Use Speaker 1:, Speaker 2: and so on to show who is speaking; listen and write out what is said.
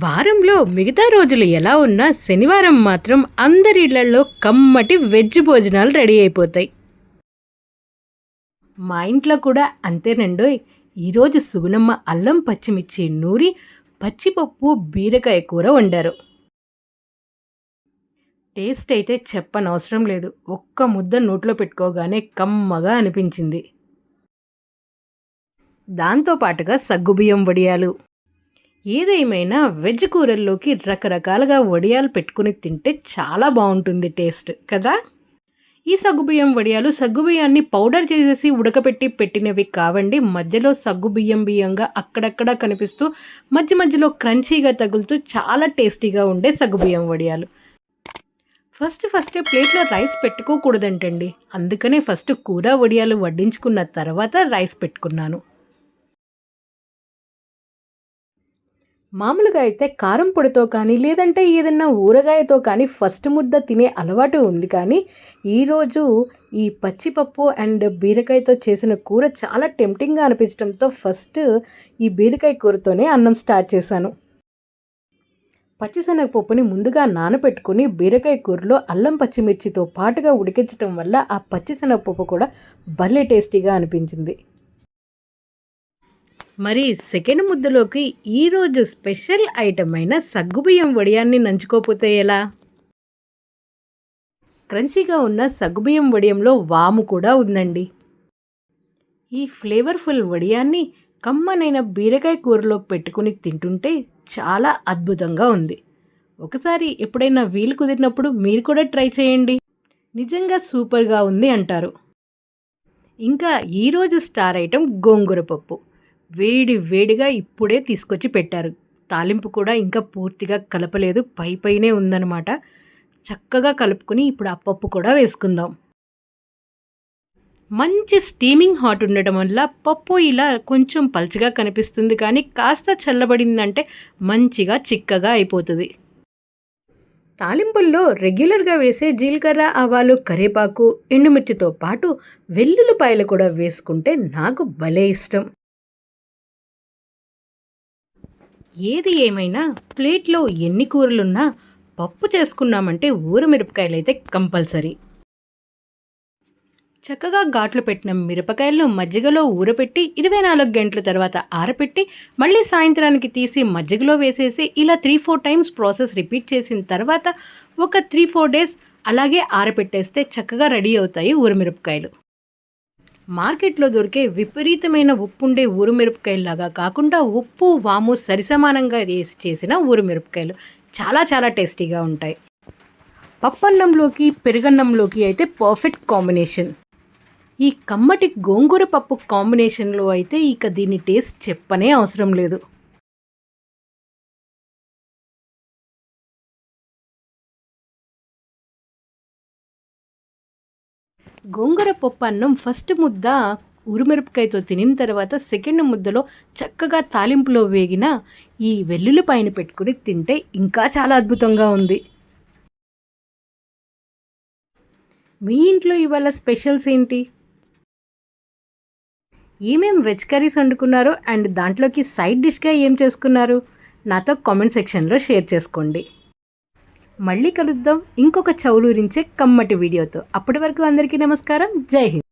Speaker 1: వారంలో మిగతా రోజులు ఎలా ఉన్నా శనివారం మాత్రం అందరి ఇళ్లలో కమ్మటి వెజ్ భోజనాలు రెడీ అయిపోతాయి. మా ఇంట్లో కూడా అంతేనండోయ్. ఈరోజు సుగుణమ్మ అల్లం పచ్చిమిర్చి నూరి పచ్చిపప్పు బీరకాయ కూర వండారు. టేస్ట్ అయితే చెప్పనవసరం లేదు. ఒక్క ముద్ద నోట్లో పెట్టుకోగానే కమ్మగా అనిపించింది. దాంతోపాటుగా సగ్గుబియ్యం వడియాలు. ఏదేమైనా వెజ్ కూరల్లోకి రకరకాలుగా వడియాలు పెట్టుకుని తింటే చాలా బాగుంటుంది టేస్ట్ కదా. ఈ సగ్గుబియ్యం వడియాలు సగ్గుబియ్యాన్ని పౌడర్ చేసేసి ఉడకపెట్టి పెట్టినవి కావండి. మధ్యలో బియ్యంగా అక్కడక్కడ కనిపిస్తూ మధ్య మధ్యలో క్రంచీగా తగులుతూ చాలా టేస్టీగా ఉండే సగ్గుబియ్యం వడియాలు. ఫస్టే ప్లేట్లో రైస్ పెట్టుకోకూడదంటండి. అందుకనే ఫస్ట్ కూర వడియాలు వడ్డించుకున్న తర్వాత రైస్ పెట్టుకున్నాను. మామూలుగా అయితే కారం పొడితో కానీ లేదంటే ఏదన్నా ఊరగాయతో కానీ ఫస్ట్ ముద్ద తినే అలవాటు ఉంది. కానీ ఈరోజు ఈ పచ్చిపప్పు అండ్ బీరకాయతో చేసిన కూర చాలా టెంప్టింగ్గా అనిపించడంతో ఫస్ట్ ఈ బీరకాయ కూరతోనే అన్నం స్టార్ట్ చేశాను. పచ్చిశనగపప్పుని ముందుగా నానబెట్టుకుని బీరకాయ కూరలో అల్లం పచ్చిమిర్చితో పాటుగా ఉడికించడం వల్ల ఆ పచ్చిశనగపప్పు కూడా భలే టేస్టీగా అనిపించింది. మరి సెకండ్ ముద్దలోకి ఈరోజు స్పెషల్ ఐటమ్ అయిన సగ్గుబియ్యం వడియాన్ని నంచుకోపోతే ఎలా? క్రంచీగా ఉన్న సగ్గుబియ్యం వడియంలో వాము కూడా ఉందండి. ఈ ఫ్లేవర్ఫుల్ వడియాన్ని కమ్మనైన బీరకాయ కూరలో పెట్టుకుని తింటుంటే చాలా అద్భుతంగా ఉంది. ఒకసారి ఎప్పుడైనా వీలు కుదిరినప్పుడు మీరు కూడా ట్రై చేయండి. నిజంగా సూపర్గా ఉంది అంటారు. ఇంకా ఈరోజు స్టార్ ఐటమ్ గోంగూర పప్పు. వేడిగా ఇప్పుడే తీసుకొచ్చి పెట్టారు. తాలింపు కూడా ఇంకా పూర్తిగా కలపలేదు, పైనే ఉందన్నమాట. చక్కగా కలుపుకొని ఇప్పుడు ఆ పప్పు కూడా వేసుకుందాం. మంచి స్టీమింగ్ హాట్ ఉండటం వల్ల పప్పు ఇలా కొంచెం పల్చగా కనిపిస్తుంది, కానీ కాస్త చల్లబడిందంటే మంచిగా చిక్కగా అయిపోతుంది. తాలింపుల్లో రెగ్యులర్గా వేసే జీలకర్ర, ఆవాలు, కరివేపాకు, ఎండుమిర్చితో పాటు వెల్లుల్లిపాయలు కూడా వేసుకుంటే నాకు భలే ఇష్టం. ఏది ఏమైనా ప్లేట్లో ఎన్ని కూరలున్నా పప్పు చేసుకున్నామంటే ఊరమిరపకాయలు అయితే కంపల్సరీ. చక్కగా ఘాట్లు పెట్టిన మిరపకాయలను మజ్జిగలో ఊరపెట్టి 24 గంటల తర్వాత ఆరపెట్టి మళ్ళీ సాయంత్రానికి తీసి మజ్జిగలో వేసేసి ఇలా 3-4 టైమ్స్ ప్రాసెస్ రిపీట్ చేసిన తర్వాత ఒక 3-4 డేస్ అలాగే ఆరపెట్టేస్తే చక్కగా రెడీ అవుతాయి ఊరమిరపకాయలు. మార్కెట్లో దొరికే విపరీతమైన ఉప్పుండే ఊరమిరపకాయలాగా కాకుండా ఉప్పు, వాము సరిసమానంగా వేసి చేసిన ఊరమిరపకాయలు చాలా టేస్టీగా ఉంటాయి. పప్పన్నంలోకి, పెరుగన్నంలోకి అయితే పర్ఫెక్ట్ కాంబినేషన్. ఈ కమ్మటి గోంగూర పప్పు కాంబినేషన్లో అయితే ఇక దీని టేస్ట్ చెప్పనే అవసరం లేదు. గోంగూర పప్పు అన్నం ఫస్ట్ ముద్ద ఊరుమిరపకాయతో తినిన తర్వాత సెకండ్ ముద్దలో చక్కగా తాలింపులో వేగిన ఈ వెల్లుల్లిపాయను పెట్టుకుని తింటే ఇంకా చాలా అద్భుతంగా ఉంది. మీ ఇంట్లో ఇవాళ స్పెషల్స్ ఏంటి? ఏమేం వెజ్ కర్రీస్ వండుకున్నారు అండ్ దాంట్లోకి సైడ్ డిష్గా ఏం చేసుకున్నారు? నాతో కామెంట్ సెక్షన్లో షేర్ చేసుకోండి. మళ్ళీ కలుద్దాం ఇంకొక చౌలూరించే కమ్మటి వీడియోతో. అప్పటి వరకు అందరికీ నమస్కారం. జై హింద్.